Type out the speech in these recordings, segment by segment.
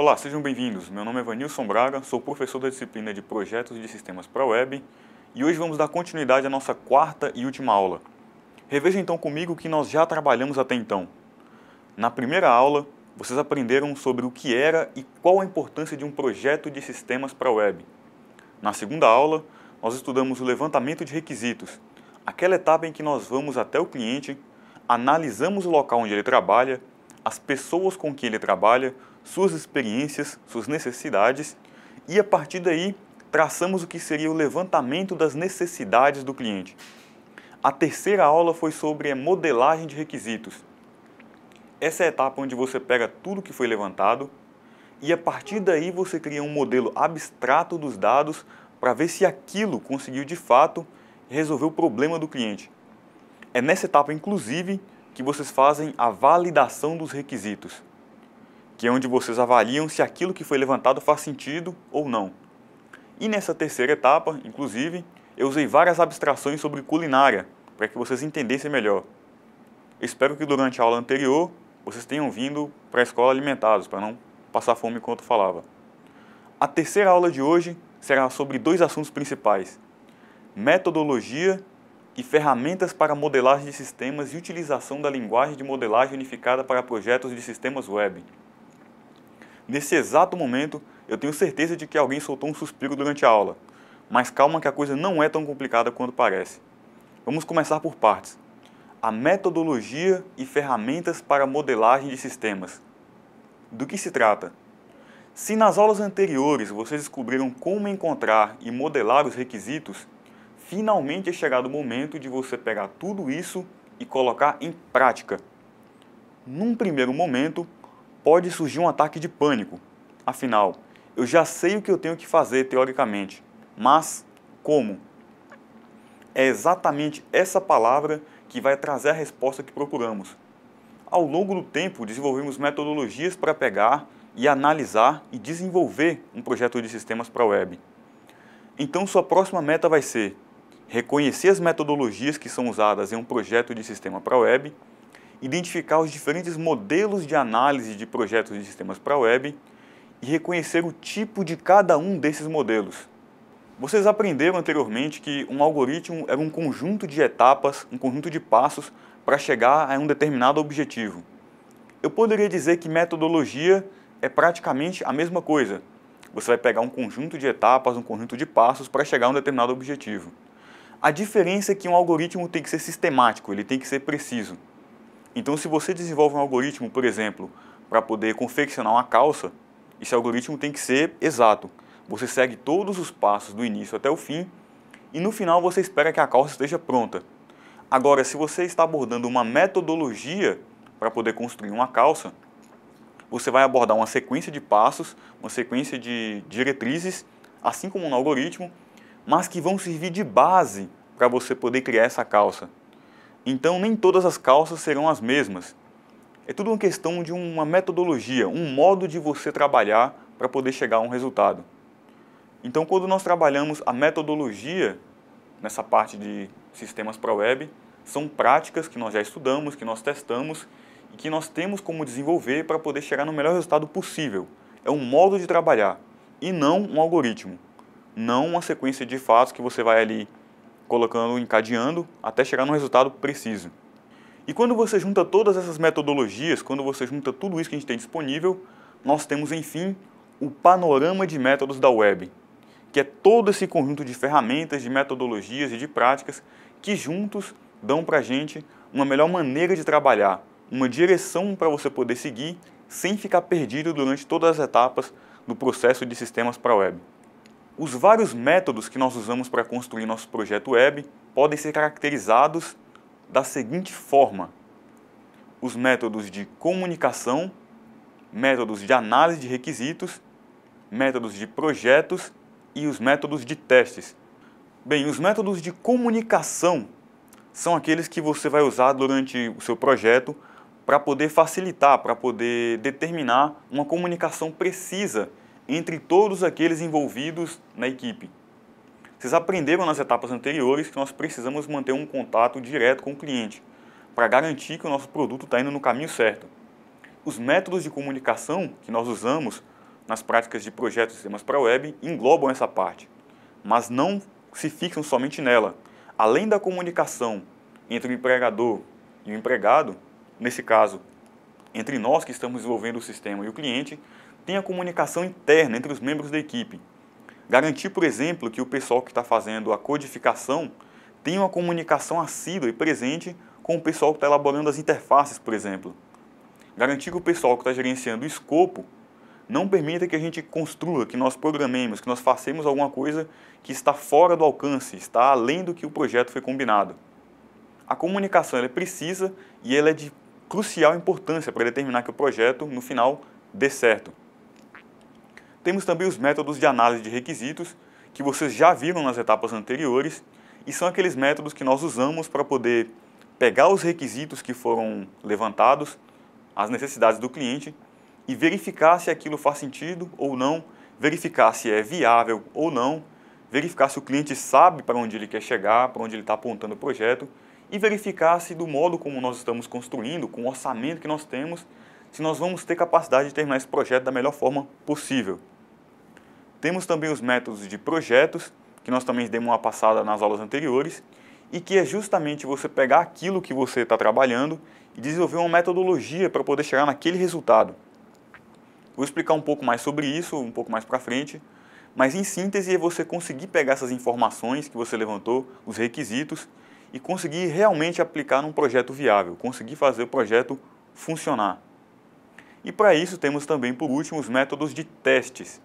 Olá, sejam bem-vindos. Meu nome é Vanilson Braga, sou professor da disciplina de Projetos de Sistemas para a Web e hoje vamos dar continuidade à nossa quarta e última aula. Reveja então comigo o que nós já trabalhamos até então. Na primeira aula, vocês aprenderam sobre o que era e qual a importância de um projeto de sistemas para a web. Na segunda aula, nós estudamos o levantamento de requisitos, aquela etapa em que nós vamos até o cliente, analisamos o local onde ele trabalha, as pessoas com quem ele trabalha, suas experiências, suas necessidades e, a partir daí, traçamos o que seria o levantamento das necessidades do cliente. A terceira aula foi sobre a modelagem de requisitos. Essa é a etapa onde você pega tudo que foi levantado e, a partir daí, você cria um modelo abstrato dos dados para ver se aquilo conseguiu, de fato, resolver o problema do cliente. É nessa etapa, inclusive, que vocês fazem a validação dos requisitos, que é onde vocês avaliam se aquilo que foi levantado faz sentido ou não. E nessa terceira etapa, inclusive, eu usei várias abstrações sobre culinária, para que vocês entendessem melhor. Eu espero que durante a aula anterior, vocês tenham vindo para a escola alimentados, para não passar fome enquanto falava. A terceira aula de hoje será sobre dois assuntos principais: metodologia e ferramentas para modelagem de sistemas e utilização da linguagem de modelagem unificada para projetos de sistemas web. Nesse exato momento, eu tenho certeza de que alguém soltou um suspiro durante a aula, mas calma que a coisa não é tão complicada quanto parece. Vamos começar por partes. A metodologia e ferramentas para modelagem de sistemas. Do que se trata? Se nas aulas anteriores vocês descobriram como encontrar e modelar os requisitos, finalmente é chegado o momento de você pegar tudo isso e colocar em prática. Num primeiro momento, pode surgir um ataque de pânico. Afinal, eu já sei o que eu tenho que fazer teoricamente, mas como? É exatamente essa palavra que vai trazer a resposta que procuramos. Ao longo do tempo, desenvolvemos metodologias para pegar e analisar e desenvolver um projeto de sistemas para a web. Então, sua próxima meta vai ser reconhecer as metodologias que são usadas em um projeto de sistema para a web, identificar os diferentes modelos de análise de projetos de sistemas para a web e reconhecer o tipo de cada um desses modelos. Vocês aprenderam anteriormente que um algoritmo era um conjunto de etapas, um conjunto de passos para chegar a um determinado objetivo. Eu poderia dizer que metodologia é praticamente a mesma coisa. Você vai pegar um conjunto de etapas, um conjunto de passos para chegar a um determinado objetivo. A diferença é que um algoritmo tem que ser sistemático, ele tem que ser preciso. Então, se você desenvolve um algoritmo, por exemplo, para poder confeccionar uma calça, esse algoritmo tem que ser exato. Você segue todos os passos do início até o fim e no final você espera que a calça esteja pronta. Agora, se você está abordando uma metodologia para poder construir uma calça, você vai abordar uma sequência de passos, uma sequência de diretrizes, assim como no algoritmo, mas que vão servir de base para você poder criar essa calça. Então, nem todas as calças serão as mesmas. É tudo uma questão de uma metodologia, um modo de você trabalhar para poder chegar a um resultado. Então, quando nós trabalhamos a metodologia, nessa parte de sistemas para a web, são práticas que nós já estudamos, que nós testamos e que nós temos como desenvolver para poder chegar no melhor resultado possível. É um modo de trabalhar e não um algoritmo. Não uma sequência de fatos que você vai ali colocando, encadeando, até chegar no resultado preciso. E quando você junta todas essas metodologias, quando você junta tudo isso que a gente tem disponível, nós temos, enfim, o panorama de métodos da web, que é todo esse conjunto de ferramentas, de metodologias e de práticas que juntos dão para a gente uma melhor maneira de trabalhar, uma direção para você poder seguir sem ficar perdido durante todas as etapas do processo de sistemas para a web. Os vários métodos que nós usamos para construir nosso projeto web podem ser caracterizados da seguinte forma: os métodos de comunicação, métodos de análise de requisitos, métodos de projetos e os métodos de testes. Bem, os métodos de comunicação são aqueles que você vai usar durante o seu projeto para poder facilitar, para poder determinar uma comunicação precisa entre todos aqueles envolvidos na equipe. Vocês aprenderam nas etapas anteriores que nós precisamos manter um contato direto com o cliente para garantir que o nosso produto está indo no caminho certo. Os métodos de comunicação que nós usamos nas práticas de projetos de sistemas para a web englobam essa parte, mas não se fixam somente nela. Além da comunicação entre o empregador e o empregado, nesse caso, entre nós que estamos desenvolvendo o sistema e o cliente, tem a comunicação interna entre os membros da equipe. Garantir, por exemplo, que o pessoal que está fazendo a codificação tenha uma comunicação assídua e presente com o pessoal que está elaborando as interfaces, por exemplo. Garantir que o pessoal que está gerenciando o escopo não permita que a gente construa, que nós programemos, que nós façamos alguma coisa que está fora do alcance, está além do que o projeto foi combinado. A comunicação ela é precisa e ela é de crucial importância para determinar que o projeto, no final, dê certo. Temos também os métodos de análise de requisitos, que vocês já viram nas etapas anteriores, e são aqueles métodos que nós usamos para poder pegar os requisitos que foram levantados, as necessidades do cliente, e verificar se aquilo faz sentido ou não, verificar se é viável ou não, verificar se o cliente sabe para onde ele quer chegar, para onde ele está apontando o projeto, e verificar se do modo como nós estamos construindo, com o orçamento que nós temos, se nós vamos ter capacidade de terminar esse projeto da melhor forma possível. Temos também os métodos de projetos, que nós também demos uma passada nas aulas anteriores, e que é justamente você pegar aquilo que você está trabalhando e desenvolver uma metodologia para poder chegar naquele resultado. Vou explicar um pouco mais sobre isso, um pouco mais para frente, mas em síntese é você conseguir pegar essas informações que você levantou, os requisitos, e conseguir realmente aplicar num projeto viável, conseguir fazer o projeto funcionar. E para isso temos também, por último, os métodos de testes.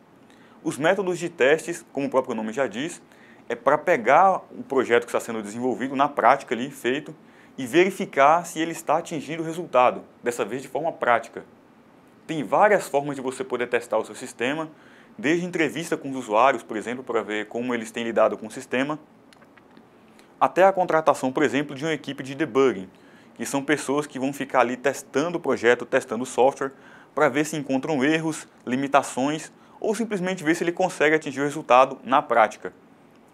Os métodos de testes, como o próprio nome já diz, é para pegar o projeto que está sendo desenvolvido na prática ali, feito, e verificar se ele está atingindo o resultado, dessa vez de forma prática. Tem várias formas de você poder testar o seu sistema, desde entrevista com os usuários, por exemplo, para ver como eles têm lidado com o sistema, até a contratação, por exemplo, de uma equipe de debugging, que são pessoas que vão ficar ali testando o projeto, testando o software, para ver se encontram erros, limitações, ou simplesmente ver se ele consegue atingir o resultado na prática.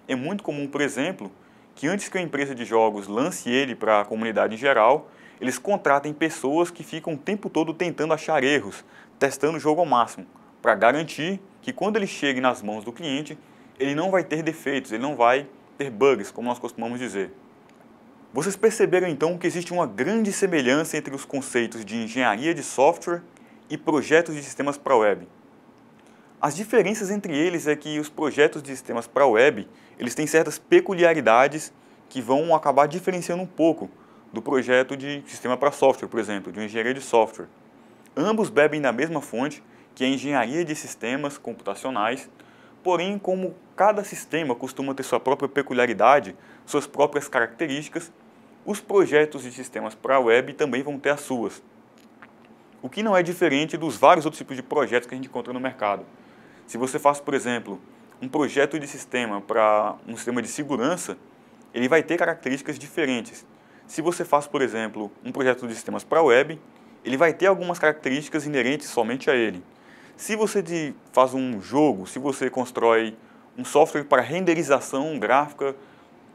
É muito comum, por exemplo, que antes que a empresa de jogos lance ele para a comunidade em geral, eles contratem pessoas que ficam o tempo todo tentando achar erros, testando o jogo ao máximo, para garantir que quando ele chegue nas mãos do cliente, ele não vai ter defeitos, ele não vai ter bugs, como nós costumamos dizer. Vocês perceberam então que existe uma grande semelhança entre os conceitos de engenharia de software e projetos de sistemas para a web. As diferenças entre eles é que os projetos de sistemas para a web, eles têm certas peculiaridades que vão acabar diferenciando um pouco do projeto de sistema para software, por exemplo, de uma engenharia de software. Ambos bebem da mesma fonte, que é a engenharia de sistemas computacionais, porém, como cada sistema costuma ter sua própria peculiaridade, suas próprias características, os projetos de sistemas para a web também vão ter as suas. O que não é diferente dos vários outros tipos de projetos que a gente encontra no mercado. Se você faz, por exemplo, um projeto de sistema para um sistema de segurança, ele vai ter características diferentes. Se você faz, por exemplo, um projeto de sistemas para a web, ele vai ter algumas características inerentes somente a ele. Se você faz um jogo, se você constrói um software para renderização gráfica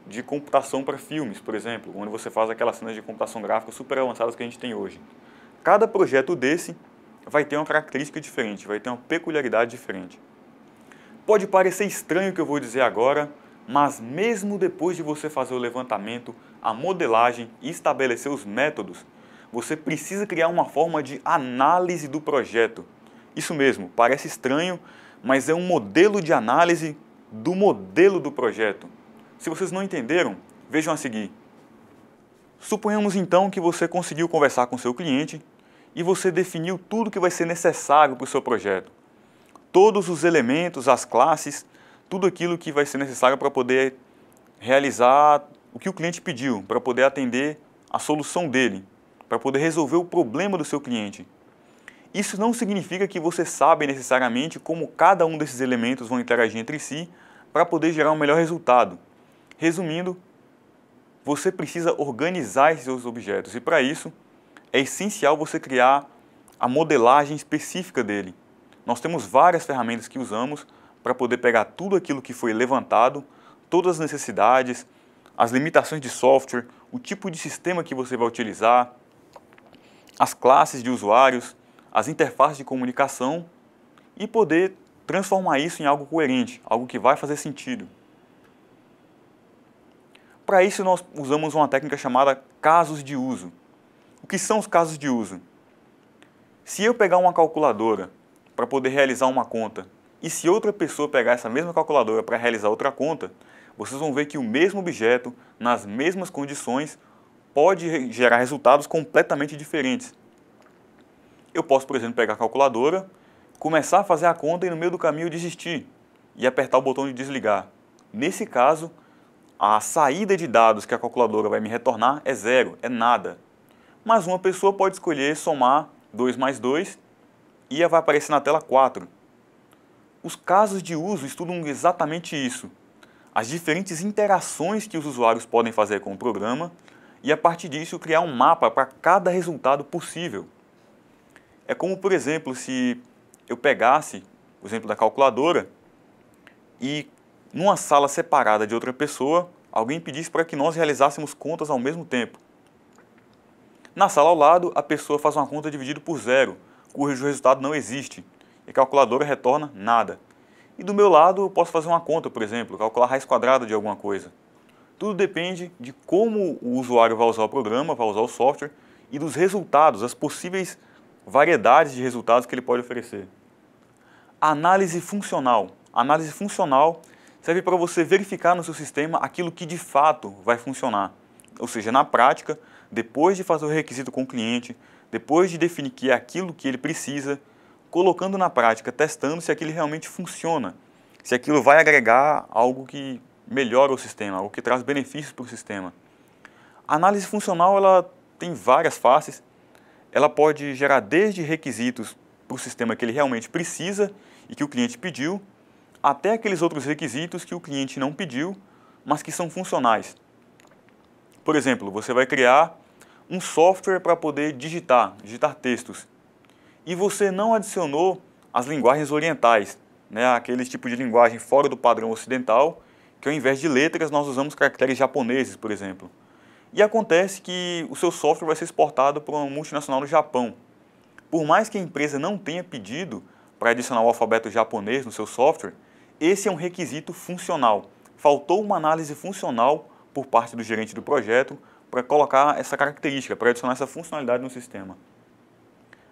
de computação para filmes, por exemplo, onde você faz aquelas cenas de computação gráfica super avançadas que a gente tem hoje. Cada projeto desse vai ter uma característica diferente, vai ter uma peculiaridade diferente. Pode parecer estranho o que eu vou dizer agora, mas mesmo depois de você fazer o levantamento, a modelagem e estabelecer os métodos, você precisa criar uma forma de análise do projeto. Isso mesmo, parece estranho, mas é um modelo de análise do modelo do projeto. Se vocês não entenderam, vejam a seguir. Suponhamos então que você conseguiu conversar com seu cliente e você definiu tudo que vai ser necessário para o seu projeto. Todos os elementos, as classes, tudo aquilo que vai ser necessário para poder realizar o que o cliente pediu, para poder atender a solução dele, para poder resolver o problema do seu cliente. Isso não significa que você sabe necessariamente como cada um desses elementos vão interagir entre si para poder gerar um melhor resultado. Resumindo, você precisa organizar esses seus objetos e para isso é essencial você criar a modelagem específica dele. Nós temos várias ferramentas que usamos para poder pegar tudo aquilo que foi levantado, todas as necessidades, as limitações de software, o tipo de sistema que você vai utilizar, as classes de usuários, as interfaces de comunicação e poder transformar isso em algo coerente, algo que vai fazer sentido. Para isso nós usamos uma técnica chamada casos de uso. O que são os casos de uso? Se eu pegar uma calculadora para poder realizar uma conta, e se outra pessoa pegar essa mesma calculadora para realizar outra conta, vocês vão ver que o mesmo objeto, nas mesmas condições, pode gerar resultados completamente diferentes. Eu posso, por exemplo, pegar a calculadora, começar a fazer a conta e no meio do caminho desistir e apertar o botão de desligar. Nesse caso, a saída de dados que a calculadora vai me retornar é zero, é nada. Mas uma pessoa pode escolher somar 2 mais 2 e vai aparecer na tela 4. Os casos de uso estudam exatamente isso, as diferentes interações que os usuários podem fazer com o programa e, a partir disso, criar um mapa para cada resultado possível. É como, por exemplo, se eu pegasse o exemplo da calculadora e, numa sala separada de outra pessoa, alguém pedisse para que nós realizássemos contas ao mesmo tempo. Na sala ao lado, a pessoa faz uma conta dividida por zero, cujo resultado não existe, e a calculadora retorna nada. E do meu lado, eu posso fazer uma conta, por exemplo, calcular a raiz quadrada de alguma coisa. Tudo depende de como o usuário vai usar o programa, vai usar o software, e dos resultados, as possíveis variedades de resultados que ele pode oferecer. Análise funcional. Análise funcional serve para você verificar no seu sistema aquilo que de fato vai funcionar. Ou seja, na prática, depois de fazer o requisito com o cliente, depois de definir que é aquilo que ele precisa, colocando na prática, testando se aquilo realmente funciona, se aquilo vai agregar algo que melhora o sistema, algo que traz benefícios para o sistema. A análise funcional ela tem várias faces, ela pode gerar desde requisitos para o sistema que ele realmente precisa e que o cliente pediu, até aqueles outros requisitos que o cliente não pediu, mas que são funcionais. Por exemplo, você vai criar um software para poder digitar textos, e você não adicionou as linguagens orientais, né, aquele tipo de linguagem fora do padrão ocidental, que ao invés de letras nós usamos caracteres japoneses, por exemplo. E acontece que o seu software vai ser exportado para uma multinacional no Japão. Por mais que a empresa não tenha pedido para adicionar o alfabeto japonês no seu software, esse é um requisito funcional. Faltou uma análise funcional por parte do gerente do projeto para colocar essa característica, para adicionar essa funcionalidade no sistema.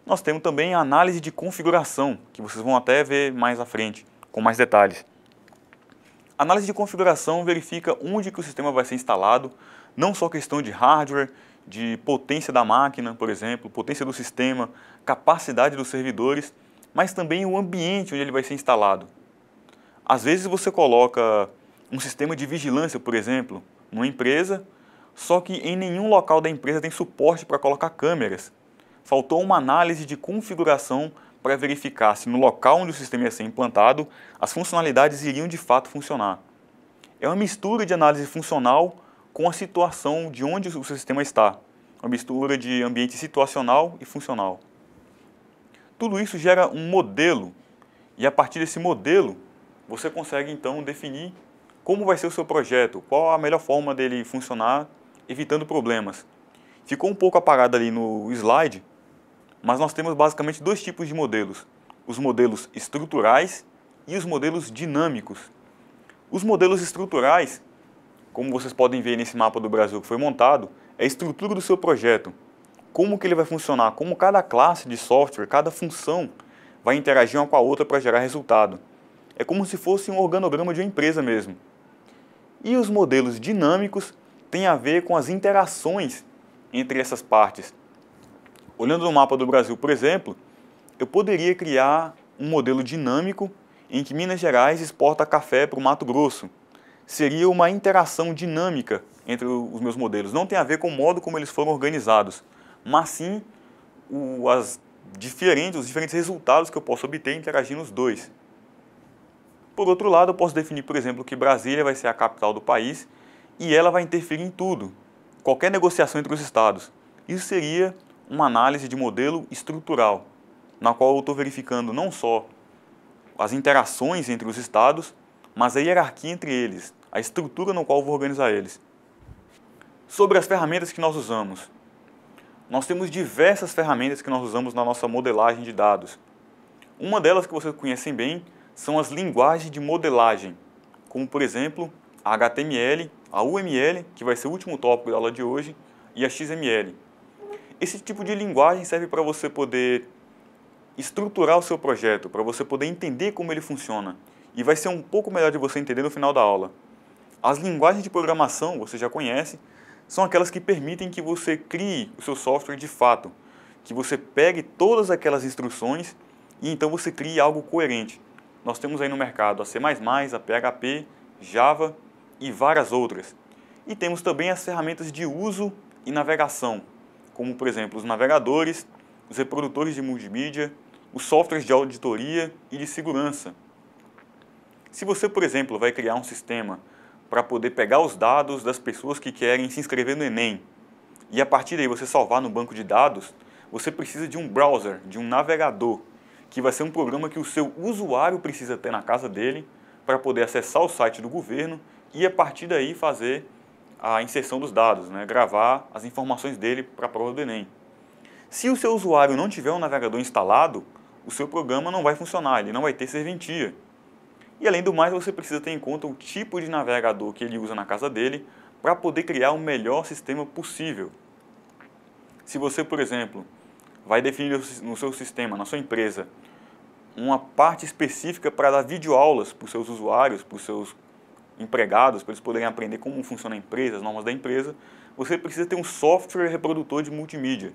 Nós temos também a análise de configuração, que vocês vão até ver mais à frente, com mais detalhes. A análise de configuração verifica onde que o sistema vai ser instalado, não só questão de hardware, de potência da máquina, por exemplo, potência do sistema, capacidade dos servidores, mas também o ambiente onde ele vai ser instalado. Às vezes você coloca um sistema de vigilância, por exemplo, numa empresa, só que em nenhum local da empresa tem suporte para colocar câmeras. Faltou uma análise de configuração para verificar se no local onde o sistema ia ser implantado, as funcionalidades iriam de fato funcionar. É uma mistura de análise funcional com a situação de onde o sistema está. Uma mistura de ambiente situacional e funcional. Tudo isso gera um modelo, e a partir desse modelo, você consegue então definir como vai ser o seu projeto, qual a melhor forma dele funcionar, evitando problemas. Ficou um pouco apagado ali no slide, mas nós temos basicamente dois tipos de modelos. Os modelos estruturais e os modelos dinâmicos. Os modelos estruturais, como vocês podem ver nesse mapa do Brasil que foi montado, é a estrutura do seu projeto. Como que ele vai funcionar, como cada classe de software, cada função vai interagir uma com a outra para gerar resultado. É como se fosse um organograma de uma empresa mesmo. E os modelos dinâmicos têm a ver com as interações entre essas partes. Olhando no mapa do Brasil, por exemplo, eu poderia criar um modelo dinâmico em que Minas Gerais exporta café para o Mato Grosso. Seria uma interação dinâmica entre os meus modelos. Não tem a ver com o modo como eles foram organizados, mas sim os diferentes resultados que eu posso obter interagindo os dois. Por outro lado, eu posso definir, por exemplo, que Brasília vai ser a capital do país e ela vai interferir em tudo, qualquer negociação entre os estados. Isso seria uma análise de modelo estrutural, na qual eu estou verificando não só as interações entre os estados, mas a hierarquia entre eles, a estrutura no qual eu vou organizar eles. Sobre as ferramentas que nós usamos. Nós temos diversas ferramentas que nós usamos na nossa modelagem de dados. Uma delas que vocês conhecem bem são as linguagens de modelagem, como por exemplo a HTML, a UML, que vai ser o último tópico da aula de hoje, e a XML. Esse tipo de linguagem serve para você poder estruturar o seu projeto, para você poder entender como ele funciona, e vai ser um pouco melhor de você entender no final da aula. As linguagens de programação, você já conhece, são aquelas que permitem que você crie o seu software de fato, que você pegue todas aquelas instruções e então você crie algo coerente. Nós temos aí no mercado a C++, a PHP, Java e várias outras. E temos também as ferramentas de uso e navegação, como por exemplo os navegadores, os reprodutores de multimídia, os softwares de auditoria e de segurança. Se você, por exemplo, vai criar um sistema para poder pegar os dados das pessoas que querem se inscrever no Enem e a partir daí você salvar no banco de dados, você precisa de um browser, de um navegador, que vai ser um programa que o seu usuário precisa ter na casa dele para poder acessar o site do governo e a partir daí fazer a inserção dos dados, gravar as informações dele para a prova do Enem. Se o seu usuário não tiver um navegador instalado, o seu programa não vai funcionar, ele não vai ter serventia. E além do mais, você precisa ter em conta o tipo de navegador que ele usa na casa dele para poder criar o melhor sistema possível. Se você, por exemplo, vai definir no seu sistema, na sua empresa, uma parte específica para dar videoaulas para os seus usuários, para os seus empregados, para eles poderem aprender como funciona a empresa, as normas da empresa, você precisa ter um software reprodutor de multimídia.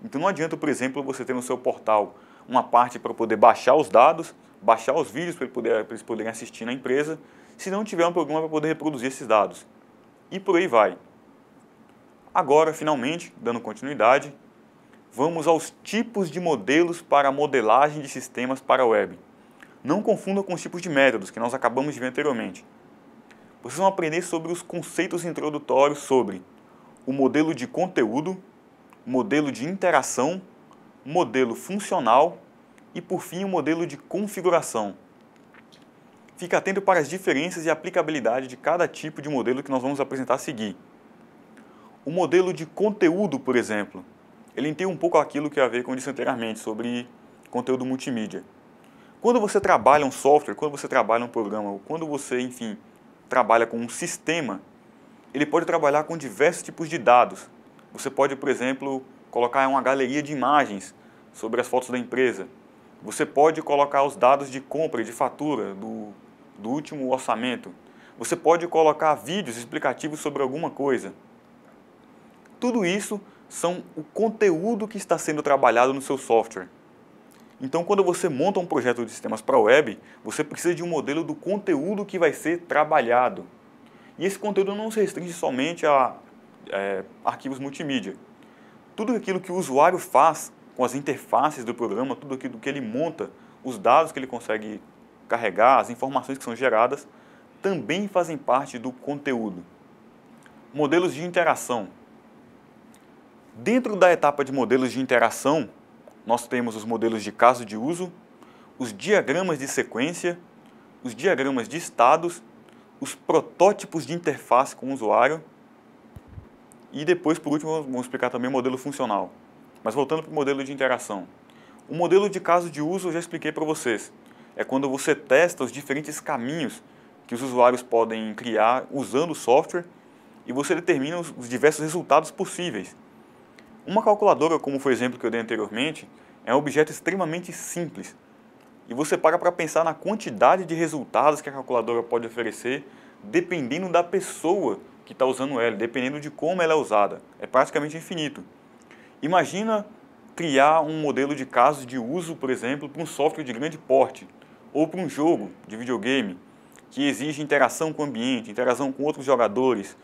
Então não adianta, por exemplo, você ter no seu portal uma parte para poder baixar os dados, baixar os vídeos para eles poderem assistir na empresa, se não tiver um programa para poder reproduzir esses dados. E por aí vai. Agora, finalmente, dando continuidade, vamos aos tipos de modelos para a modelagem de sistemas para a web. Não confunda com os tipos de métodos que nós acabamos de ver anteriormente. Vocês vão aprender sobre os conceitos introdutórios sobre o modelo de conteúdo, modelo de interação, modelo funcional e, por fim, o modelo de configuração. Fique atento para as diferenças e aplicabilidade de cada tipo de modelo que nós vamos apresentar a seguir. O modelo de conteúdo, por exemplo, ele tem um pouco aquilo que eu havia dito anteriormente sobre conteúdo multimídia. Quando você trabalha um software, quando você trabalha um programa, ou quando você, enfim, trabalha com um sistema, ele pode trabalhar com diversos tipos de dados. Você pode, por exemplo, colocar uma galeria de imagens sobre as fotos da empresa. Você pode colocar os dados de compra e de fatura do último orçamento. Você pode colocar vídeos explicativos sobre alguma coisa. Tudo isso são o conteúdo que está sendo trabalhado no seu software. Então, quando você monta um projeto de sistemas para a web, você precisa de um modelo do conteúdo que vai ser trabalhado. E esse conteúdo não se restringe somente a arquivos multimídia. Tudo aquilo que o usuário faz com as interfaces do programa, tudo aquilo que ele monta, os dados que ele consegue carregar, as informações que são geradas, também fazem parte do conteúdo. Modelos de interação. Dentro da etapa de modelos de interação, nós temos os modelos de caso de uso, os diagramas de sequência, os diagramas de estados, os protótipos de interface com o usuário e depois, por último, vamos explicar também o modelo funcional. Mas voltando para o modelo de interação. O modelo de caso de uso eu já expliquei para vocês. É quando você testa os diferentes caminhos que os usuários podem criar usando o software e você determina os diversos resultados possíveis. Uma calculadora, como foi o exemplo que eu dei anteriormente, é um objeto extremamente simples. E você para pensar na quantidade de resultados que a calculadora pode oferecer, dependendo da pessoa que está usando ela, dependendo de como ela é usada. É praticamente infinito. Imagina criar um modelo de caso de uso, por exemplo, para um software de grande porte, ou para um jogo de videogame, que exige interação com o ambiente, interação com outros jogadores,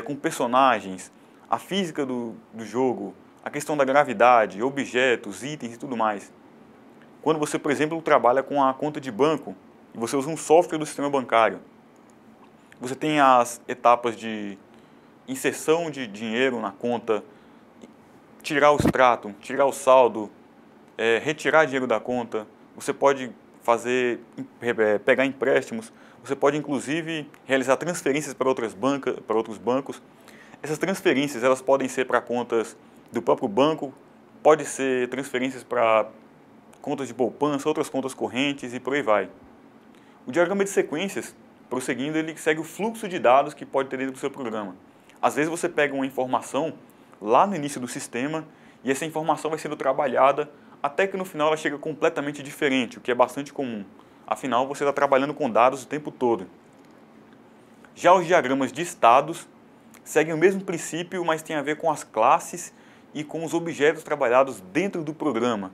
com personagens, a física do jogo, a questão da gravidade, objetos, itens e tudo mais. Quando você, por exemplo, trabalha com a conta de banco e você usa um software do sistema bancário, você tem as etapas de inserção de dinheiro na conta, tirar o extrato, tirar o saldo, retirar dinheiro da conta, você pode pegar empréstimos, você pode inclusive realizar transferências para outros bancos. Essas transferências elas podem ser para contas do próprio banco, pode ser transferências para contas de poupança, outras contas correntes e por aí vai. O diagrama de sequências, prosseguindo, ele segue o fluxo de dados que pode ter dentro do seu programa. Às vezes você pega uma informação lá no início do sistema e essa informação vai sendo trabalhada até que no final ela chega completamente diferente, o que é bastante comum. Afinal, você está trabalhando com dados o tempo todo. Já os diagramas de estados seguem o mesmo princípio, mas tem a ver com as classes e com os objetos trabalhados dentro do programa.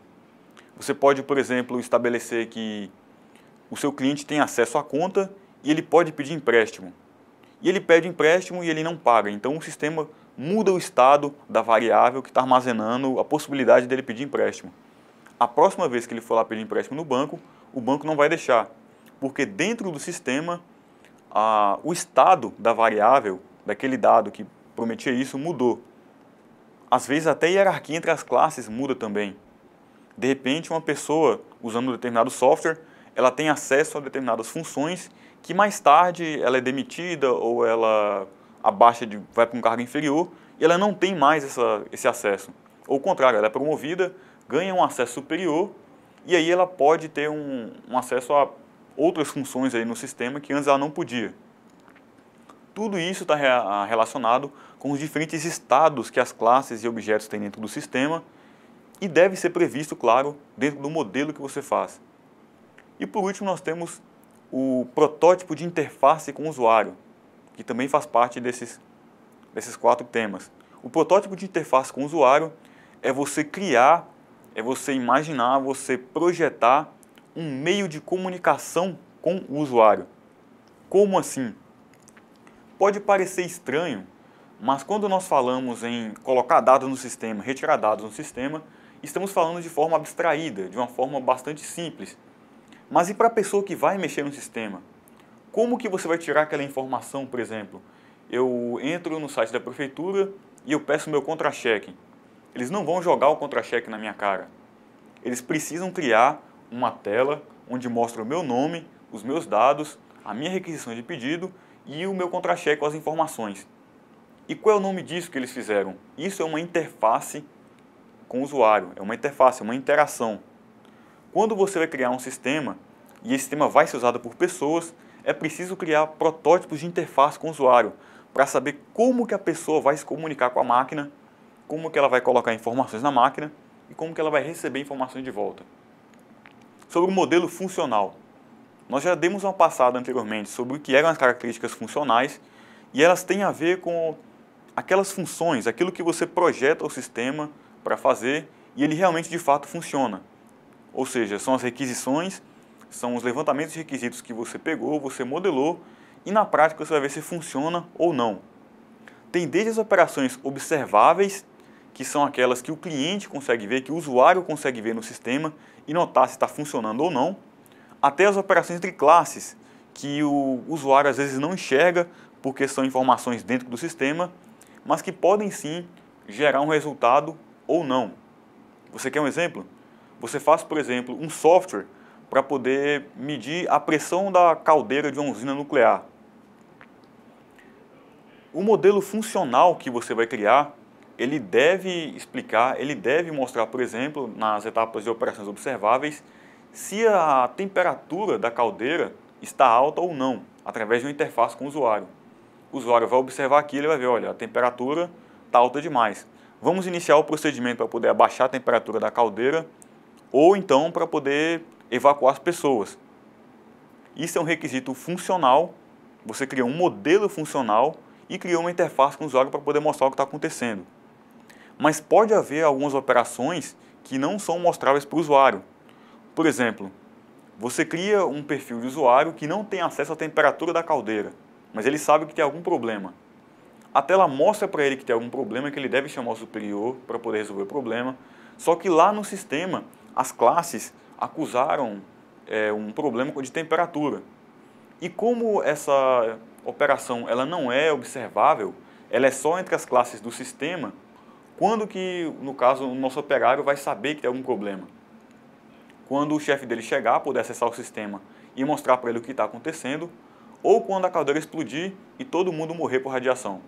Você pode, por exemplo, estabelecer que o seu cliente tem acesso à conta e ele pode pedir empréstimo. E ele pede empréstimo e ele não paga. Então o sistema muda o estado da variável que está armazenando a possibilidade dele pedir empréstimo. A próxima vez que ele for lá pedir empréstimo no banco, o banco não vai deixar. Porque dentro do sistema, o estado da variável, daquele dado que prometia isso, mudou. Às vezes até a hierarquia entre as classes muda também. De repente, uma pessoa usando um determinado software, ela tem acesso a determinadas funções que mais tarde ela é demitida ou ela vai para um cargo inferior e ela não tem mais esse acesso. Ou o contrário, ela é promovida, ganha um acesso superior e aí ela pode ter um acesso a outras funções aí no sistema que antes ela não podia. Tudo isso está relacionado com os diferentes estados que as classes e objetos têm dentro do sistema e deve ser previsto, claro, dentro do modelo que você faz. E por último nós temos o protótipo de interface com o usuário, que também faz parte desses 4 temas. O protótipo de interface com o usuário é você criar, é você imaginar, você projetar um meio de comunicação com o usuário. Como assim? Pode parecer estranho, mas quando nós falamos em colocar dados no sistema, retirar dados no sistema, estamos falando de forma abstraída, de uma forma bastante simples. Mas e para a pessoa que vai mexer no sistema? Como que você vai tirar aquela informação, por exemplo? Eu entro no site da prefeitura e eu peço meu contra-cheque. Eles não vão jogar o contra-cheque na minha cara. Eles precisam criar uma tela onde mostra o meu nome, os meus dados, a minha requisição de pedido e o meu contra-cheque com as informações. E qual é o nome disso que eles fizeram? Isso é uma interface com o usuário, é uma interface, é uma interação. Quando você vai criar um sistema, e esse sistema vai ser usado por pessoas, é preciso criar protótipos de interface com o usuário, para saber como que a pessoa vai se comunicar com a máquina, como que ela vai colocar informações na máquina e como que ela vai receber informações de volta. Sobre o modelo funcional. Nós já demos uma passada anteriormente sobre o que eram as características funcionais e elas têm a ver com aquelas funções, aquilo que você projeta o sistema para fazer e ele realmente de fato funciona. Ou seja, são as requisições, são os levantamentos de requisitos que você pegou, você modelou e na prática você vai ver se funciona ou não. Tem desde as operações observáveis, que são aquelas que o cliente consegue ver, que o usuário consegue ver no sistema e notar se está funcionando ou não, até as operações entre classes, que o usuário às vezes não enxerga porque são informações dentro do sistema, mas que podem sim gerar um resultado ou não. Você quer um exemplo? Você faz, por exemplo, um software para poder medir a pressão da caldeira de uma usina nuclear. O modelo funcional que você vai criar, ele deve explicar, ele deve mostrar, por exemplo, nas etapas de operações observáveis, se a temperatura da caldeira está alta ou não, através de uma interface com o usuário. O usuário vai observar aquilo e vai ver, olha, a temperatura está alta demais. Vamos iniciar o procedimento para poder abaixar a temperatura da caldeira ou então para poder evacuar as pessoas. Isso é um requisito funcional, você criou um modelo funcional e criou uma interface com o usuário para poder mostrar o que está acontecendo. Mas pode haver algumas operações que não são mostráveis para o usuário. Por exemplo, você cria um perfil de usuário que não tem acesso à temperatura da caldeira, mas ele sabe que tem algum problema. A tela mostra para ele que tem algum problema, que ele deve chamar o superior para poder resolver o problema, só que lá no sistema as classes acusaram um problema de temperatura. E como essa operação ela não é observável, ela é só entre as classes do sistema, quando que, no caso, o nosso operário vai saber que tem algum problema? Quando o chefe dele chegar, poder acessar o sistema e mostrar para ele o que está acontecendo, ou quando a caldeira explodir e todo mundo morrer por radiação.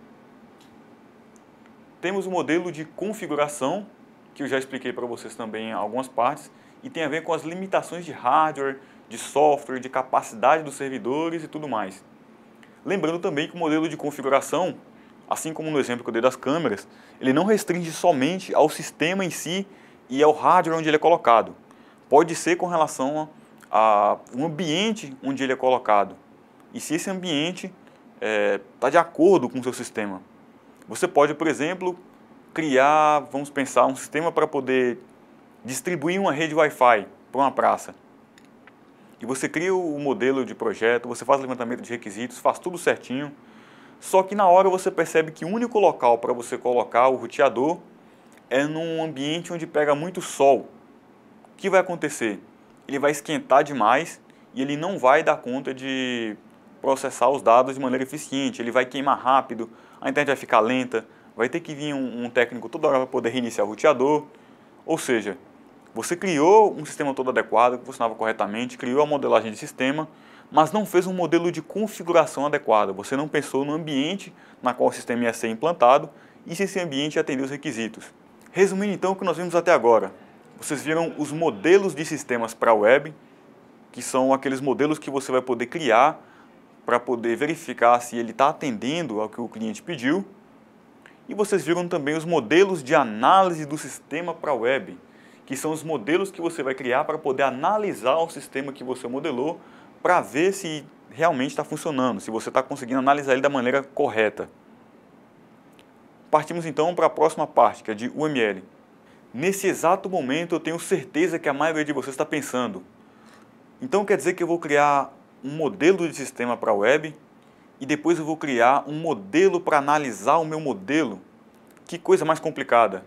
Temos o modelo de configuração, que eu já expliquei para vocês também em algumas partes, e tem a ver com as limitações de hardware, de software, de capacidade dos servidores e tudo mais. Lembrando também que o modelo de configuração, assim como no exemplo que eu dei das câmeras, ele não restringe somente ao sistema em si e ao hardware onde ele é colocado. Pode ser com relação a um ambiente onde ele é colocado. E se esse ambiente está de acordo com o seu sistema. Você pode, por exemplo, criar, vamos pensar, um sistema para poder distribuir uma rede Wi-Fi para uma praça. E você cria o modelo de projeto, você faz o levantamento de requisitos, faz tudo certinho. Só que na hora você percebe que o único local para você colocar o roteador é num ambiente onde pega muito sol. O que vai acontecer? Ele vai esquentar demais e ele não vai dar conta de processar os dados de maneira eficiente. Ele vai queimar rápido, a internet vai ficar lenta, vai ter que vir um técnico toda hora para poder reiniciar o roteador. Ou seja, você criou um sistema todo adequado, que funcionava corretamente, criou a modelagem de sistema, mas não fez um modelo de configuração adequado. Você não pensou no ambiente na qual o sistema ia ser implantado e se esse ambiente atender os requisitos. Resumindo então o que nós vimos até agora. Vocês viram os modelos de sistemas para a web, que são aqueles modelos que você vai poder criar para poder verificar se ele está atendendo ao que o cliente pediu. E vocês viram também os modelos de análise do sistema para a web, que são os modelos que você vai criar para poder analisar o sistema que você modelou para ver se realmente está funcionando, se você está conseguindo analisar ele da maneira correta. Partimos então para a próxima parte, que é de UML. Nesse exato momento eu tenho certeza que a maioria de vocês está pensando, então quer dizer que eu vou criar um modelo de sistema para a web e depois eu vou criar um modelo para analisar o meu modelo? Que coisa mais complicada.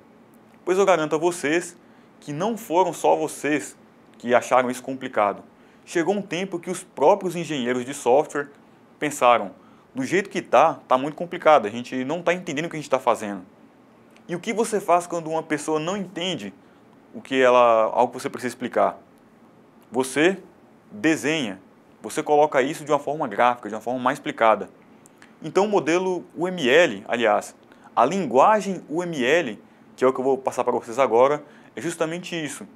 Pois eu garanto a vocês que não foram só vocês que acharam isso complicado. Chegou um tempo que os próprios engenheiros de software pensaram, do jeito que está muito complicado, a gente não está entendendo o que a gente está fazendo. E o que você faz quando uma pessoa não entende algo que você precisa explicar? Você desenha, você coloca isso de uma forma gráfica, de uma forma mais explicada. Então o modelo UML, aliás, a linguagem UML, que é o que eu vou passar para vocês agora, é justamente isso.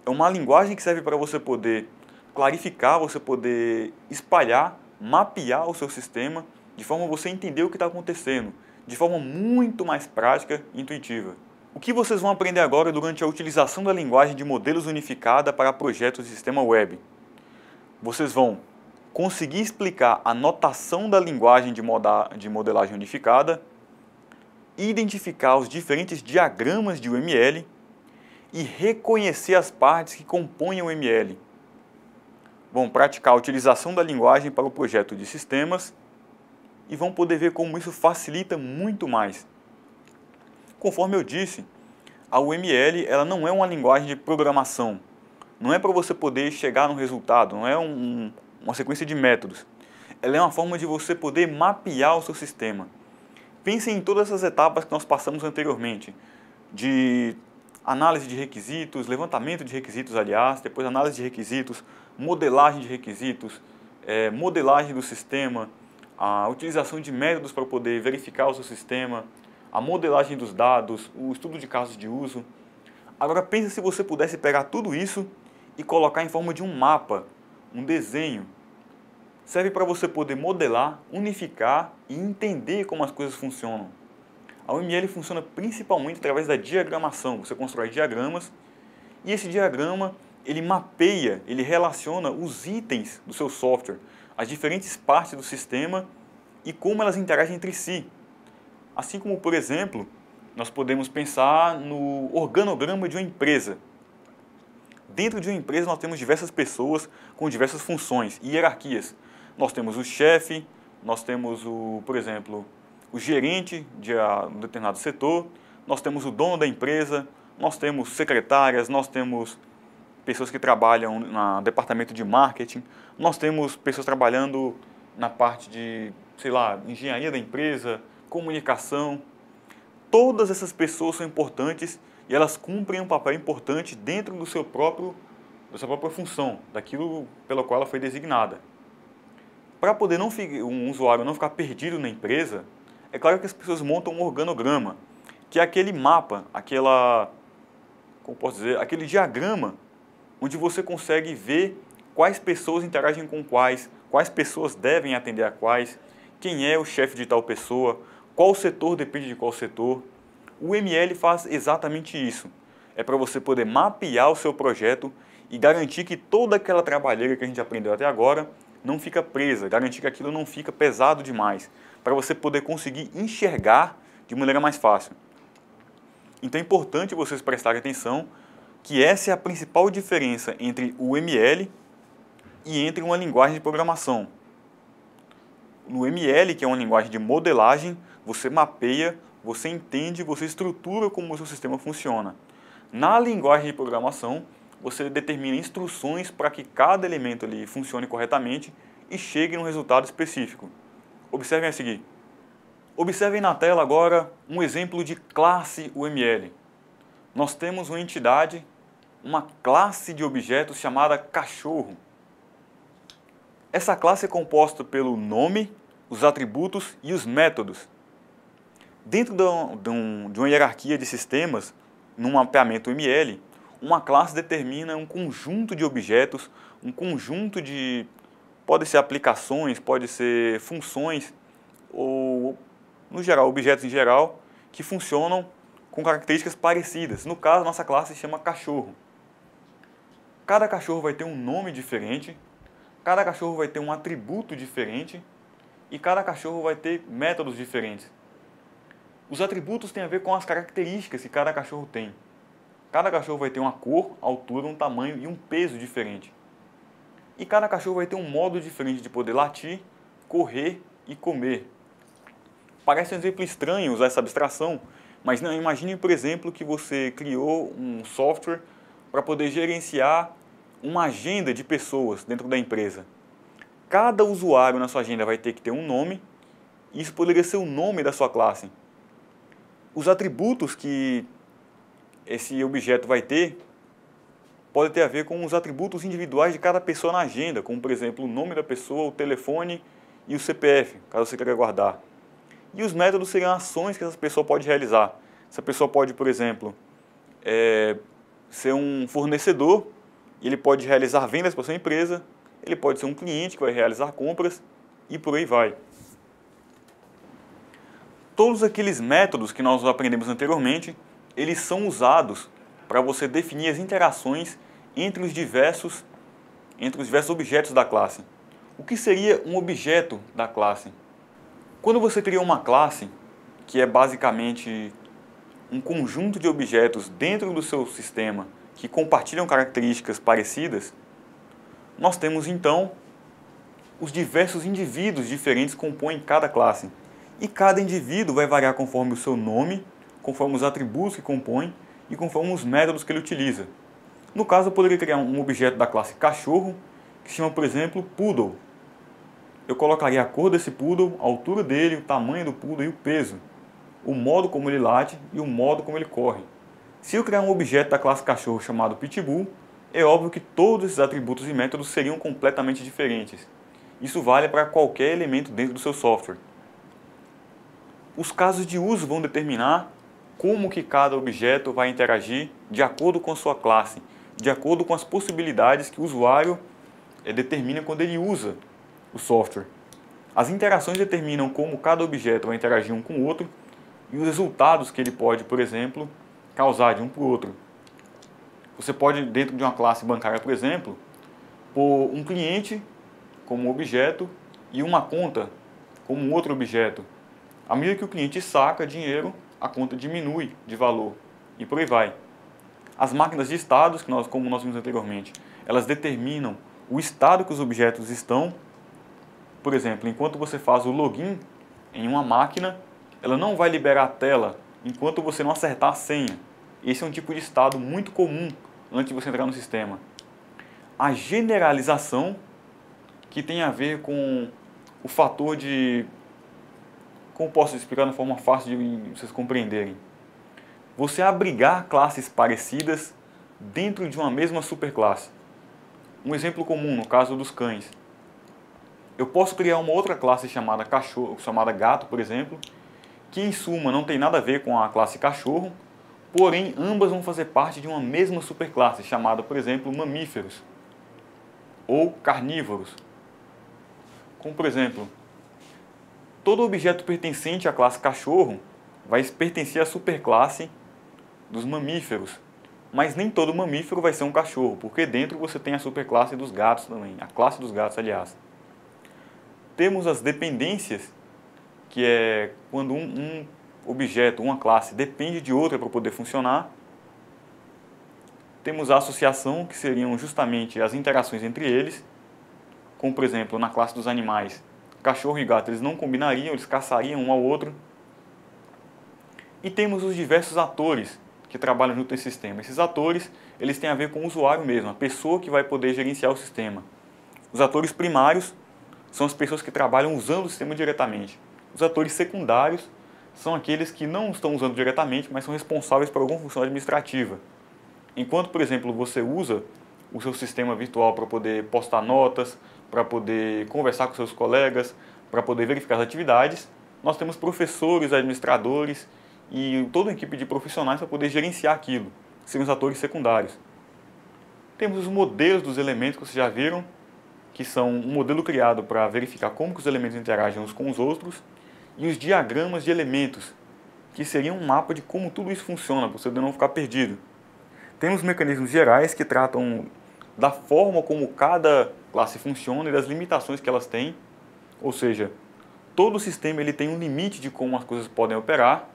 É uma linguagem que serve para você poder clarificar, você poder espalhar, mapear o seu sistema, de forma a você entender o que está acontecendo, de forma muito mais prática e intuitiva. O que vocês vão aprender agora durante a utilização da linguagem de modelos unificada para projetos de sistema web? Vocês vão conseguir explicar a notação da linguagem de modelagem unificada, identificar os diferentes diagramas de UML e reconhecer as partes que compõem o UML. Vão praticar a utilização da linguagem para o projeto de sistemas e vão poder ver como isso facilita muito mais. Conforme eu disse, a UML ela não é uma linguagem de programação. Não é para você poder chegar no resultado, não é uma sequência de métodos. Ela é uma forma de você poder mapear o seu sistema. Pensem em todas essas etapas que nós passamos anteriormente, de análise de requisitos, levantamento de requisitos, aliás, depois análise de requisitos, modelagem de requisitos, modelagem do sistema, a utilização de métodos para poder verificar o seu sistema, a modelagem dos dados, o estudo de casos de uso. Agora pense se você pudesse pegar tudo isso e colocar em forma de um mapa, um desenho. Serve para você poder modelar, unificar e entender como as coisas funcionam. A UML funciona principalmente através da diagramação. Você constrói diagramas e esse diagrama ele mapeia, ele relaciona os itens do seu software, as diferentes partes do sistema e como elas interagem entre si. Assim como, por exemplo, nós podemos pensar no organograma de uma empresa. Dentro de uma empresa nós temos diversas pessoas com diversas funções e hierarquias. Nós temos o chefe, nós temos, por exemplo, o gerente de um determinado setor, nós temos o dono da empresa, nós temos secretárias, nós temos pessoas que trabalham no departamento de marketing, nós temos pessoas trabalhando na parte de, sei lá, engenharia da empresa, comunicação. Todas essas pessoas são importantes e elas cumprem um papel importante dentro da sua própria função, daquilo pelo qual ela foi designada. Para poder um usuário não ficar perdido na empresa, é claro que as pessoas montam um organograma, que é aquele mapa, como posso dizer, aquele diagrama onde você consegue ver quais pessoas interagem com quais pessoas devem atender a quais, quem é o chefe de tal pessoa, qual setor depende de qual setor. O ML faz exatamente isso. É para você poder mapear o seu projeto e garantir que toda aquela trabalheira que a gente aprendeu até agora não fica presa, garantir que aquilo não fica pesado demais, para você poder conseguir enxergar de maneira mais fácil. Então é importante vocês prestarem atenção que essa é a principal diferença entre o ML e entre uma linguagem de programação. No ML, que é uma linguagem de modelagem, você mapeia, você entende, você estrutura como o seu sistema funciona. Na linguagem de programação, você determina instruções para que cada elemento ali funcione corretamente e chegue num resultado específico. Observem a seguir. Observem na tela agora um exemplo de classe UML. Nós temos uma entidade, uma classe de objetos chamada cachorro. Essa classe é composta pelo nome, os atributos e os métodos. Dentro de uma hierarquia de sistemas, num mapeamento UML, uma classe determina um conjunto de objetos, um conjunto de... pode ser aplicações, pode ser funções, ou, no geral, objetos em geral, que funcionam com características parecidas. No caso, nossa classe se chama cachorro. Cada cachorro vai ter um nome diferente, cada cachorro vai ter um atributo diferente e cada cachorro vai ter métodos diferentes. Os atributos têm a ver com as características que cada cachorro tem. Cada cachorro vai ter uma cor, altura, um tamanho e um peso diferente. E cada cachorro vai ter um modo diferente de poder latir, correr e comer. Parece um exemplo estranho usar essa abstração, mas não, imagine, por exemplo, que você criou um software para poder gerenciar uma agenda de pessoas dentro da empresa. Cada usuário na sua agenda vai ter que ter um nome, e isso poderia ser o nome da sua classe. Os atributos que esse objeto vai ter pode ter a ver com os atributos individuais de cada pessoa na agenda, como, por exemplo, o nome da pessoa, o telefone e o CPF, caso você queira guardar. E os métodos seriam ações que essa pessoa pode realizar. Essa pessoa pode, por exemplo, ser um fornecedor, e ele pode realizar vendas para sua empresa, ele pode ser um cliente que vai realizar compras e por aí vai. Todos aqueles métodos que nós aprendemos anteriormente, eles são usados para você definir as interações entre os diversos objetos da classe. O que seria um objeto da classe? Quando você cria uma classe, que é basicamente um conjunto de objetos dentro do seu sistema que compartilham características parecidas, nós temos então os diversos indivíduos diferentes que compõem cada classe. E cada indivíduo vai variar conforme o seu nome, conforme os atributos que compõem e conforme os métodos que ele utiliza. No caso, eu poderia criar um objeto da classe cachorro, que se chama, por exemplo, poodle. Eu colocaria a cor desse poodle, a altura dele, o tamanho do poodle e o peso, o modo como ele late e o modo como ele corre. Se eu criar um objeto da classe cachorro chamado pitbull, é óbvio que todos esses atributos e métodos seriam completamente diferentes. Isso vale para qualquer elemento dentro do seu software. Os casos de uso vão determinar como que cada objeto vai interagir de acordo com a sua classe, de acordo com as possibilidades que o usuário determina quando ele usa o software. As interações determinam como cada objeto vai interagir um com o outro e os resultados que ele pode, por exemplo, causar de um para o outro. Você pode, dentro de uma classe bancária, por exemplo, pôr um cliente como objeto e uma conta como outro objeto. À medida que o cliente saca dinheiro, a conta diminui de valor e por aí vai. As máquinas de estados, como nós vimos anteriormente, elas determinam o estado que os objetos estão. Por exemplo, enquanto você faz o login em uma máquina, ela não vai liberar a tela enquanto você não acertar a senha. Esse é um tipo de estado muito comum antes de você entrar no sistema. A generalização, que tem a ver com o fator de... Como posso explicar de uma forma fácil de vocês compreenderem? Você abrigar classes parecidas dentro de uma mesma superclasse. Um exemplo comum, no caso dos cães. Eu posso criar uma outra classe chamada cachorro, chamada gato, por exemplo, que em suma não tem nada a ver com a classe cachorro, porém ambas vão fazer parte de uma mesma superclasse, chamada, por exemplo, mamíferos ou carnívoros. Como, por exemplo, todo objeto pertencente à classe cachorro vai pertencer à superclasse dos mamíferos, mas nem todo mamífero vai ser um cachorro, porque dentro você tem a superclasse dos gatos também, a classe dos gatos, aliás. Temos as dependências, que é quando um objeto, uma classe, depende de outra para poder funcionar. Temos a associação, que seriam justamente as interações entre eles, como, por exemplo, na classe dos animais, cachorro e gato, eles não combinariam, eles caçariam um ao outro. E temos os diversos atores que trabalham junto nesse sistema. Esses atores, eles têm a ver com o usuário mesmo, a pessoa que vai poder gerenciar o sistema. Os atores primários são as pessoas que trabalham usando o sistema diretamente. Os atores secundários são aqueles que não estão usando diretamente, mas são responsáveis por alguma função administrativa. Enquanto, por exemplo, você usa o seu sistema virtual para poder postar notas, para poder conversar com seus colegas, para poder verificar as atividades, nós temos professores, administradores e toda uma equipe de profissionais para poder gerenciar aquilo, seriam os atores secundários. Temos os modelos dos elementos que vocês já viram, que são um modelo criado para verificar como que os elementos interagem uns com os outros, e os diagramas de elementos, que seriam um mapa de como tudo isso funciona, para você não ficar perdido. Temos mecanismos gerais que tratam da forma como cada classe funciona e das limitações que elas têm, ou seja, todo sistema ele tem um limite de como as coisas podem operar,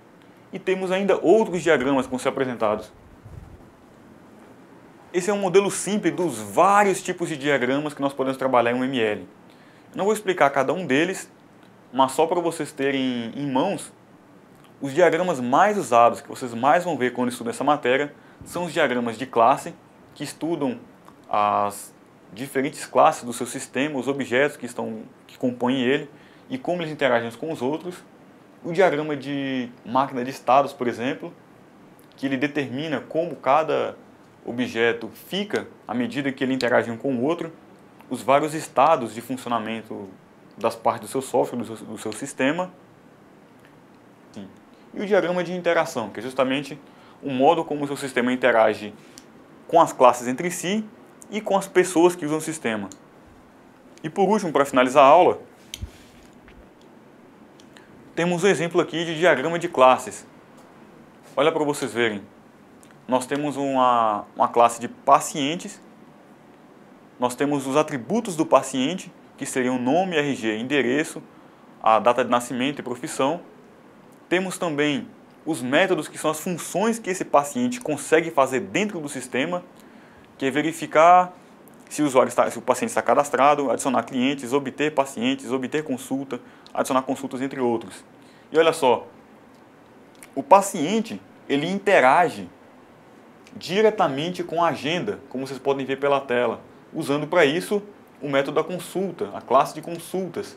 e temos ainda outros diagramas que vão ser apresentados. Esse é um modelo simples dos vários tipos de diagramas que nós podemos trabalhar em um ML. Eu não vou explicar cada um deles, mas só para vocês terem em mãos, os diagramas mais usados, que vocês mais vão ver quando estudam essa matéria, são os diagramas de classe, que estudam as diferentes classes do seu sistema, os objetos que compõem ele e como eles interagem uns com os outros. O diagrama de máquina de estados, por exemplo, que ele determina como cada objeto fica à medida que ele interage um com o outro, os vários estados de funcionamento das partes do seu software, do seu sistema. E o diagrama de interação, que é justamente o modo como o seu sistema interage com as classes entre si e com as pessoas que usam o sistema. E por último, para finalizar a aula, temos um exemplo aqui de diagrama de classes. Olha para vocês verem. Nós temos uma classe de pacientes, nós temos os atributos do paciente, que seriam nome, RG, endereço, a data de nascimento e profissão. Temos também os métodos, que são as funções que esse paciente consegue fazer dentro do sistema, que é verificar se o paciente está cadastrado, adicionar clientes, obter pacientes, obter consulta, adicionar consultas, entre outros. E olha só, o paciente, ele interage diretamente com a agenda, como vocês podem ver pela tela, usando para isso o método da consulta, a classe de consultas.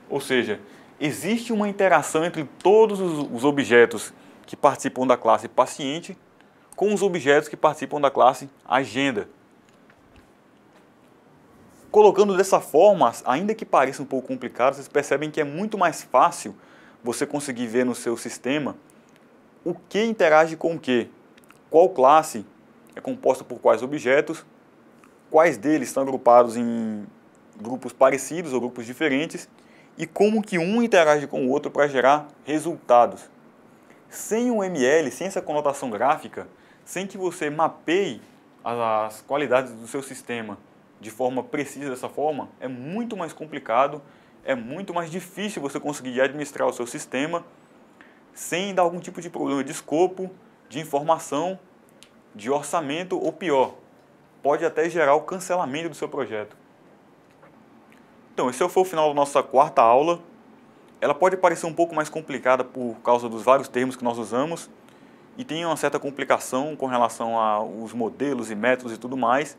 Ou seja, existe uma interação entre todos os objetos que participam da classe paciente com os objetos que participam da classe agenda. Colocando dessa forma, ainda que pareça um pouco complicado, vocês percebem que é muito mais fácil você conseguir ver no seu sistema o que interage com o que, qual classe é composta por quais objetos, quais deles estão agrupados em grupos parecidos ou grupos diferentes, e como que um interage com o outro para gerar resultados. Sem o ML, sem essa conotação gráfica, sem que você mapeie as qualidades do seu sistema de forma precisa dessa forma, é muito mais complicado, é muito mais difícil você conseguir administrar o seu sistema sem dar algum tipo de problema de escopo, de informação, de orçamento ou pior, pode até gerar o cancelamento do seu projeto. Então, esse foi o final da nossa quarta aula. Ela pode parecer um pouco mais complicada por causa dos vários termos que nós usamos e tem uma certa complicação com relação aos modelos e métodos e tudo mais.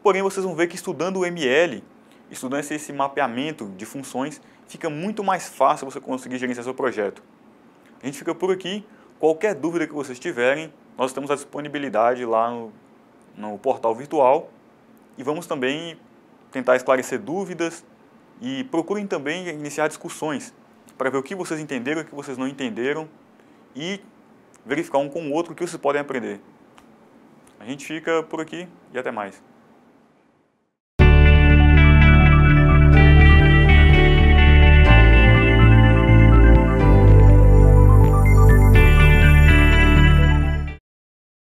Porém, vocês vão ver que estudando o ML, estudando esse mapeamento de funções, fica muito mais fácil você conseguir gerenciar seu projeto. A gente fica por aqui. Qualquer dúvida que vocês tiverem, nós temos a disponibilidade lá no portal virtual e vamos também tentar esclarecer dúvidas e procurem também iniciar discussões para ver o que vocês entenderam e o que vocês não entenderam e verificar um com o outro o que vocês podem aprender. A gente fica por aqui e até mais.